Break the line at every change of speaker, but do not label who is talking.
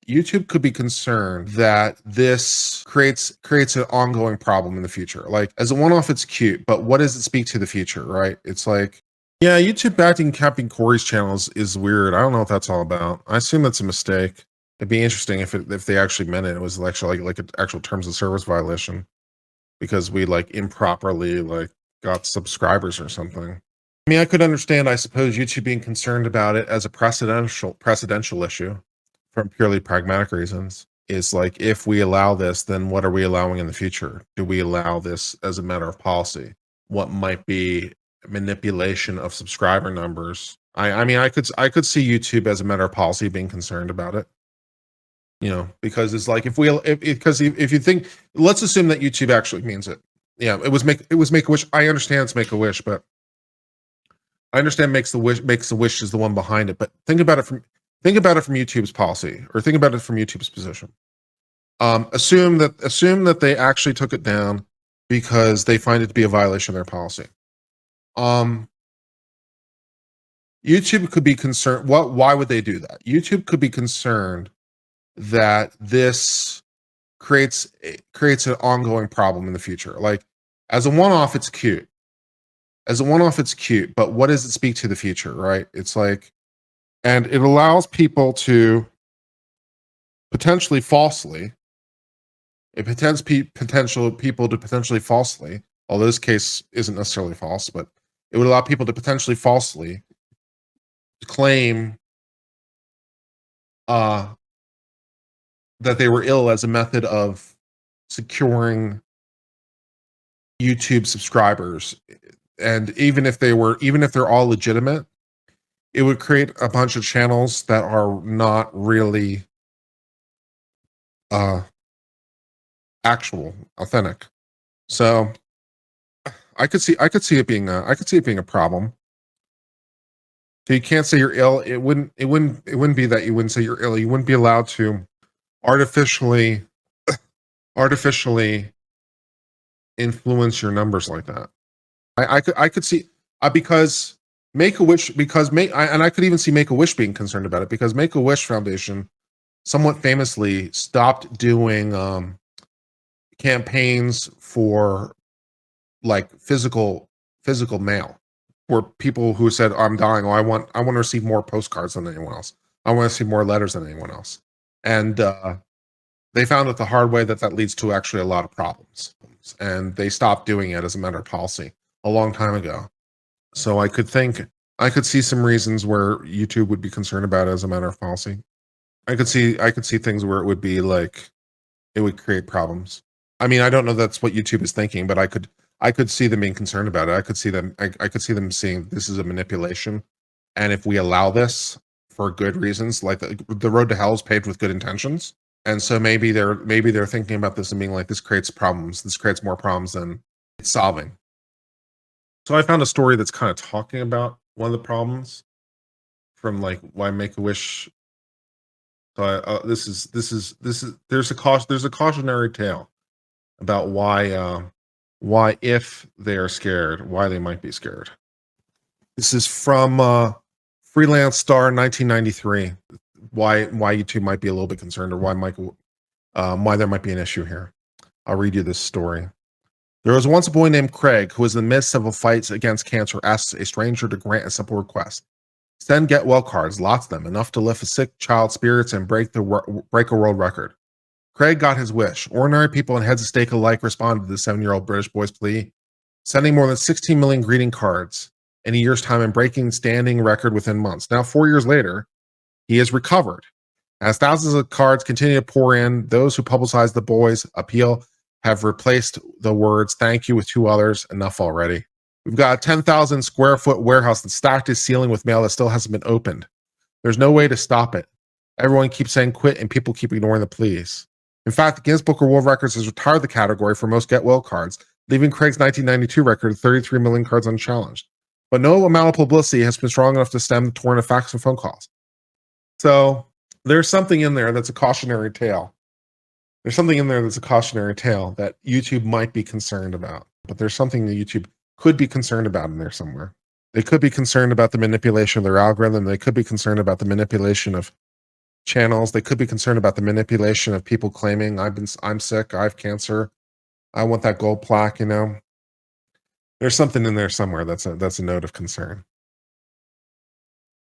YouTube could be concerned that this creates an ongoing problem in the future. Like, as a one-off, it's cute, but what does it speak to the future, right? It's like, yeah, YouTube backing capping Kori's channels is weird. I don't know what that's all about. I assume that's a mistake. It'd be interesting if they actually meant it. It was actually like an actual terms of service violation because we like improperly like got subscribers or something. I mean, I could understand, I suppose, YouTube being concerned about it as a precedential issue from purely pragmatic reasons. Is like, if we allow this, then what are we allowing in the future? Do we allow this as a matter of policy? What might be manipulation of subscriber numbers? I mean, I could see YouTube as a matter of policy being concerned about it. You know, because it's like, if you think, let's assume that YouTube actually means it. Yeah, it was Make-A-Wish. I understand it's Make-A-Wish, but I understand makes the wish is the one behind it, but think about it from YouTube's policy, or think about it from YouTube's position. Assume that they actually took it down because they find it to be a violation of their policy. YouTube could be concerned. Why would they do that? YouTube could be concerned that this creates an ongoing problem in the future. Like, as a one-off, it's cute. But what does it speak to the future, right? It's like, and it allows people to potentially falsely, although this case isn't necessarily false, but it would allow people to potentially falsely claim that they were ill as a method of securing YouTube subscribers. And even if they're all legitimate, it would create a bunch of channels that are not really actual, authentic. So I could see it being a problem. So you can't say you're ill. It wouldn't be that you wouldn't say you're ill. You wouldn't be allowed to artificially influence your numbers like that. I could see because Make-A-Wish, and I could even see Make-A-Wish being concerned about it, because Make-A-Wish Foundation somewhat famously stopped doing campaigns for like physical mail, where people who said, I'm dying, I want to receive more postcards than anyone else. I want to see more letters than anyone else. And they found it the hard way that leads to actually a lot of problems. And they stopped doing it as a matter of policy a long time ago. So I could see some reasons where YouTube would be concerned about it as a matter of policy. I could see things where it would be like, it would create problems. I mean, I don't know that's what YouTube is thinking, but I could see them being concerned about it. I could see them seeing this is a manipulation. And if we allow this for good reasons, like the road to hell is paved with good intentions. And so maybe they're thinking about this and being like, this creates problems. This creates more problems than it's solving. So I found a story that's kind of talking about one of the problems from like why Make-A-Wish. So there's a cautionary tale about why if they are scared, why they might be scared. This is from Freelance Star 1993. Why YouTube might be a little bit concerned, or why there might be an issue here. I'll read you this story. There was once a boy named Craig who was in the midst of a fight against cancer, asked a stranger to grant a simple request. Send get well cards, lots of them, enough to lift a sick child's spirits and break a world record. Craig got his wish. Ordinary people and heads of stake alike responded to the 7-year-old British boy's plea, sending more than 16 million greeting cards in a year's time and breaking standing record within months. Now, 4 years later, he has recovered. As thousands of cards continue to pour in, those who publicize the boy's appeal have replaced the words "thank you" with 2 others. Enough already. We've got a 10,000 square foot warehouse that's stacked its ceiling with mail that still hasn't been opened. There's no way to stop it. Everyone keeps saying quit, and people keep ignoring the pleas. In fact, the Guinness Book of World Records has retired the category for most get well cards, leaving Craig's 1992 record of 33 million cards unchallenged. But no amount of publicity has been strong enough to stem the torrent of fax and phone calls. So there's something in there that's a cautionary tale. There's something in there that's a cautionary tale that YouTube might be concerned about. But there's something that YouTube could be concerned about in there somewhere. They could be concerned about the manipulation of their algorithm. They could be concerned about the manipulation of channels. They could be concerned about the manipulation of people claiming I'm sick, I have cancer, I want that gold plaque. There's something in there somewhere that's a note of concern.